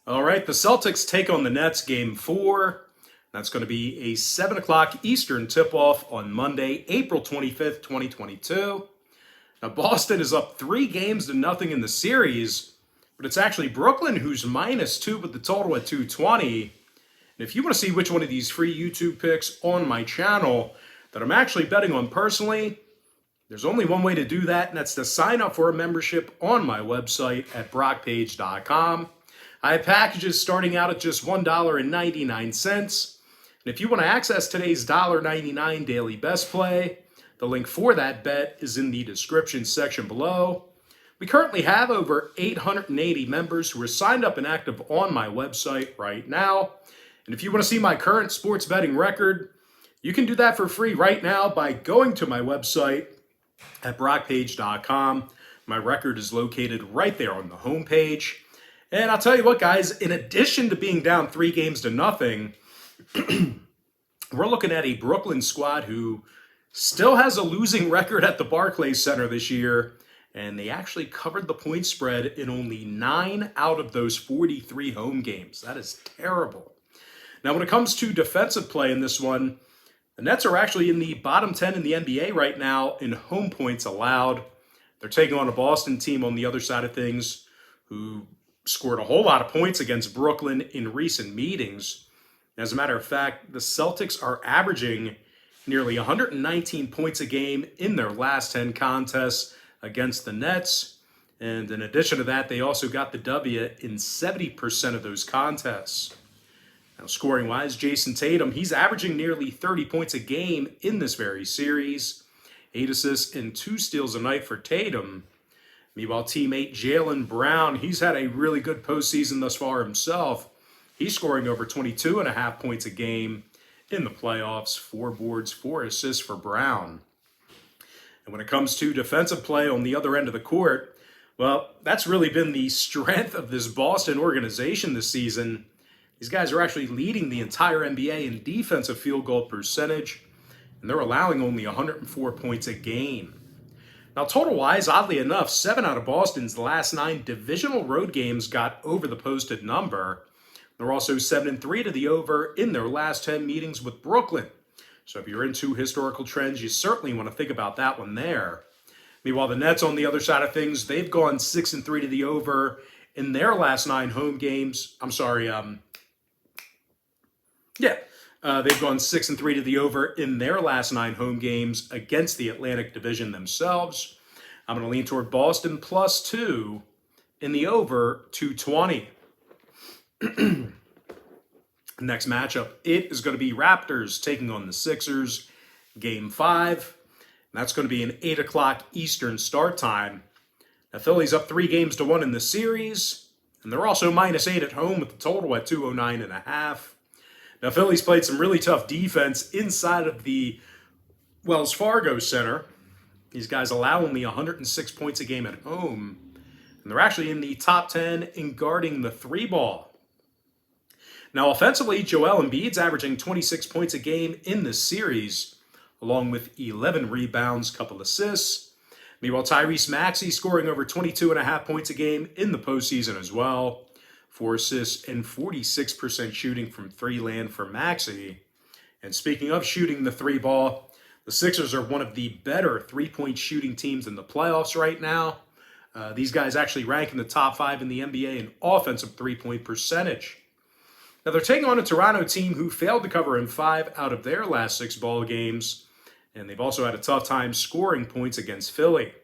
All right, the Celtics take on the Nets game 4. That's going to be a 7 o'clock Eastern tip-off on Monday, April 25th, 2022. Now, Boston is up 3-0 in the series, but it's actually Brooklyn who's -2 with the total at 220. And if you want to see which one of these free YouTube picks on my channel that I'm actually betting on personally, there's only one way to do that, and that's to sign up for a membership on my website at brockpage.com. I have packages starting out at just $1.99. And if you want to access today's $1.99 daily best play, the link for that bet is in the description section below. We currently have over 880 members who are signed up and active on my website right now. And if you want to see my current sports betting record, you can do that for free right now by going to my website at brockpage.com. My record is located right there on the homepage. And I'll tell you what, guys, in addition to being down 3-0, we're looking at a Brooklyn squad who still has a losing record at the Barclays Center this year, and they actually covered the point spread in only 9 out of those 43 home games. That is terrible. Now, when it comes to defensive play in this one, the Nets are actually in the bottom 10 in the NBA right now in home points allowed. They're taking on a Boston team on the other side of things who scored a whole lot of points against Brooklyn in recent meetings. As a matter of fact, the Celtics are averaging nearly 119 points a game in their last 10 contests against the Nets. And in addition to that, they also got the W in 70% of those contests. Now, scoring-wise, Jason Tatum, he's averaging nearly 30 points a game in this very series. 8 assists and 2 steals a night for Tatum. Meanwhile, teammate Jaylen Brown, he's had a really good postseason thus far himself. He's scoring over 22.5 points a game in the playoffs. 4 boards, 4 assists for Brown. And when it comes to defensive play on the other end of the court, well, that's really been the strength of this Boston organization this season. These guys are actually leading the entire NBA in defensive field goal percentage, and they're allowing only 104 points a game. Now, total-wise, oddly enough, 7 out of Boston's last 9 divisional road games got over the posted number. They're also 7-3 to the over in their last 10 meetings with Brooklyn. So if you're into historical trends, you certainly want to think about that one there. Meanwhile, the Nets on the other side of things, they've gone 6-3 to the over in their last 9 home games. They've gone 6-3 to the over in their last 9 home games against the Atlantic Division themselves. I'm going to lean toward Boston +2 in the over 220. Next matchup, it is going to be Raptors taking on the Sixers, Game 5. And that's going to be an 8 o'clock Eastern start time. Now, Philly's up 3-1 in the series, and they're also -8 at home with the total at 209.5. Now, Philly's played some really tough defense inside of the Wells Fargo Center. These guys allow only 106 points a game at home, and they're actually in the top 10 in guarding the 3-ball. Now, offensively, Joel Embiid's averaging 26 points a game in this series, along with 11 rebounds, couple assists. Meanwhile, Tyrese Maxey scoring over 22.5 points a game in the postseason as well. 4 assists and 46% shooting from 3-land for Maxey. And speaking of shooting the 3-ball, the Sixers are one of the better 3-point shooting teams in the playoffs right now. These guys actually rank in the top 5 in the NBA in offensive 3-point percentage. Now, they're taking on a Toronto team who failed to cover in 5 out of their last 6 ball games, and they've also had a tough time scoring points against Philly.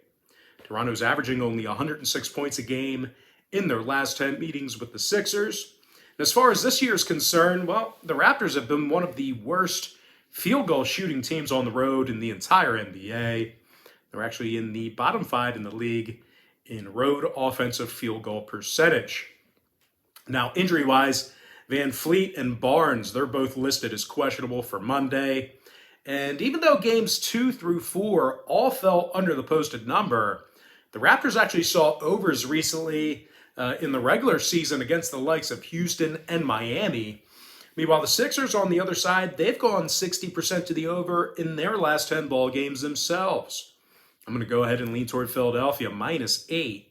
Toronto's averaging only 106 points a game in their last 10 meetings with the Sixers. And as far as this year is concerned, well, the Raptors have been one of the worst field goal shooting teams on the road in the entire NBA. They're actually in the bottom 5 in the league in road offensive field goal percentage. Now, injury-wise, Van Fleet and Barnes, they're both listed as questionable for Monday. And even though games 2 through 4 all fell under the posted number, the Raptors actually saw overs recently in the regular season against the likes of Houston and Miami. Meanwhile, the Sixers on the other side, they've gone 60% to the over in their last 10 ball games themselves. I'm going to go ahead and lean toward Philadelphia -8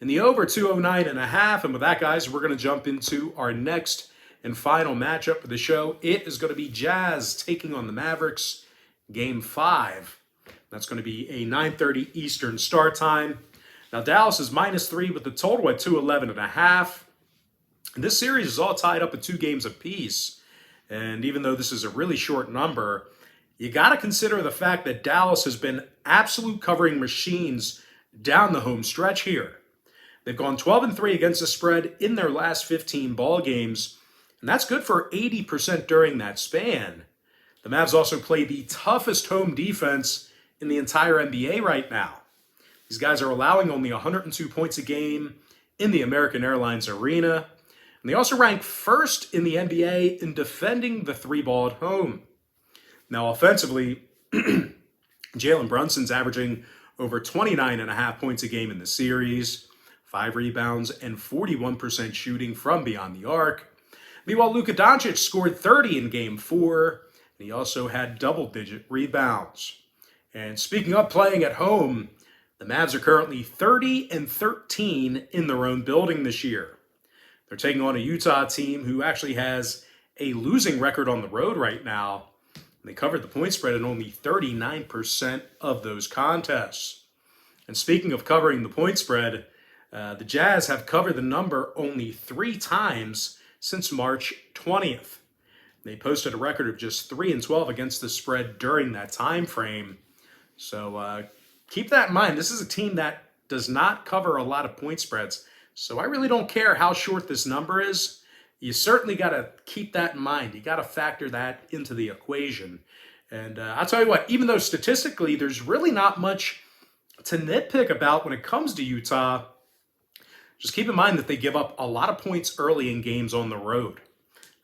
in the over 209.5. And with that, guys, we're going to jump into our next and final matchup of the show. It is going to be Jazz taking on the Mavericks, Game 5. That's going to be a 9:30 Eastern start time. Now, Dallas is -3 with the total at 211.5. And this series is all tied up at 2 games apiece. And even though this is a really short number, you got to consider the fact that Dallas has been absolute covering machines down the home stretch here. They've gone 12-3 against the spread in their last 15 ball games, and that's good for 80% during that span. The Mavs also play the toughest home defense in the entire NBA right now. These guys are allowing only 102 points a game in the American Airlines Arena, and they also rank first in the NBA in defending the 3-ball at home. Now, offensively, Jalen Brunson's averaging over 29.5 points a game in the series, 5 rebounds, and 41% shooting from beyond the arc. Meanwhile, Luka Doncic scored 30 in Game 4, and he also had double-digit rebounds. And speaking of playing at home, the Mavs are currently 30-13 in their own building this year. They're taking on a Utah team who actually has a losing record on the road right now. They covered the point spread in only 39% of those contests. And speaking of covering the point spread, the Jazz have covered the number only 3 times since March 20th. They posted a record of just 3-12 against the spread during that time frame. So keep that in mind. This is a team that does not cover a lot of point spreads. So I really don't care how short this number is. You certainly got to keep that in mind. You got to factor that into the equation. And I'll tell you what, even though statistically there's really not much to nitpick about when it comes to Utah, just keep in mind that they give up a lot of points early in games on the road.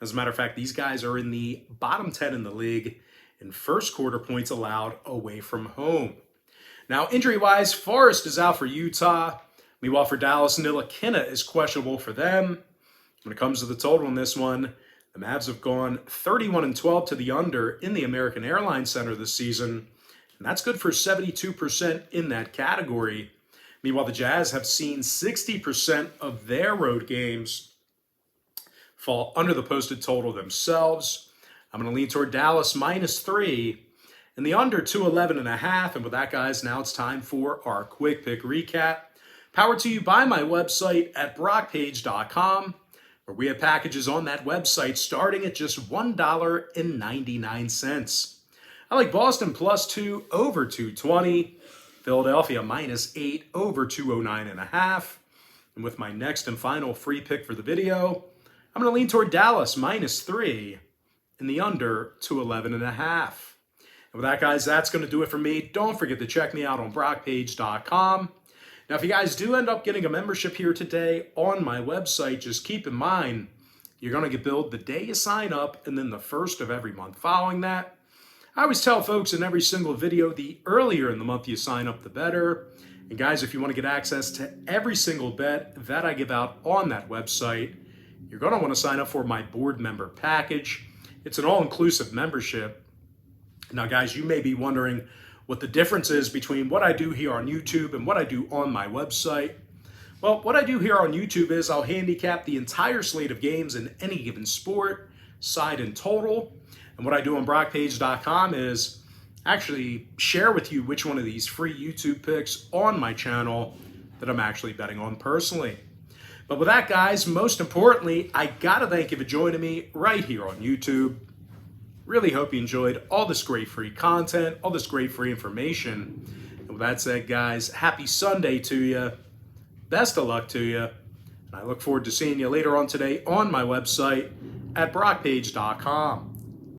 As a matter of fact, these guys are in the bottom 10 in the league in first quarter points allowed away from home. Now, injury-wise, Forrest is out for Utah. Meanwhile, for Dallas, Ntilikina is questionable for them. When it comes to the total in this one, the Mavs have gone 31-12 to the under in the American Airlines Center this season, and that's good for 72% in that category. Meanwhile, the Jazz have seen 60% of their road games fall under the posted total themselves. I'm going to lean toward Dallas -3 and the under 211.5. And with that, guys, now it's time for our quick pick recap. Powered to you by my website at brockpage.com, where we have packages on that website starting at just $1.99. I like Boston +2 over 220, Philadelphia -8 over 209.5. And with my next and final free pick for the video, I'm going to lean toward Dallas -3 and the under 211.5. And with that, guys, that's going to do it for me. Don't forget to check me out on brockpage.com. Now, if you guys do end up getting a membership here today on my website, just keep in mind, you're going to get billed the day you sign up and then the first of every month following that. I always tell folks in every single video, the earlier in the month you sign up, the better. And guys, if you want to get access to every single bet that I give out on that website, you're going to want to sign up for my board member package. It's an all-inclusive membership. Now, guys, you may be wondering what the difference is between what I do here on YouTube and what I do on my website. Well, what I do here on YouTube is I'll handicap the entire slate of games in any given sport, side and total. And what I do on brockpage.com is actually share with you which one of these free YouTube picks on my channel that I'm actually betting on personally. But with that, guys, most importantly, I gotta thank you for joining me right here on YouTube. Really hope you enjoyed all this great free content, all this great free information. And with that said, guys, happy Sunday to you. Best of luck to you. And I look forward to seeing you later on today on my website at brockpage.com.